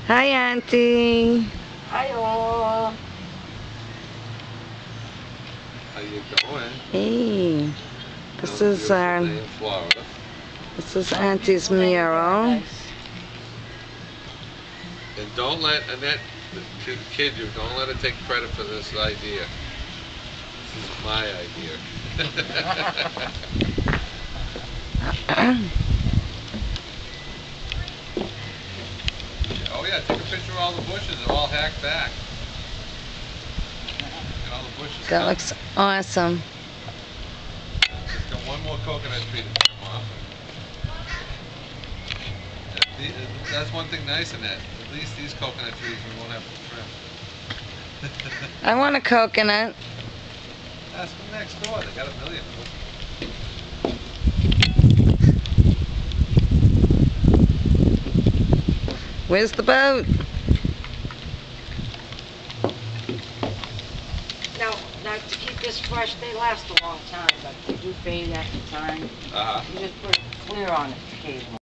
Hi, Auntie. Hi all. How you going? Hey. This is Beautiful day in Florida. This is Auntie's mural. Nice. And don't let Annette, to kid you, don't let her take credit for this idea. This is my idea. Oh yeah, take a picture of all the bushes. They're all hacked back. And all the bushes. That looks awesome. Just got one more coconut tree to trim off. That's one thing nice in that. At least these coconut trees we won't have to trim. I want a coconut. That's from next door. They got a million of them. Where's the boat? Now to keep this fresh, they last a long time, but they do fade after time. Uh-huh. You just put clear on it occasionally.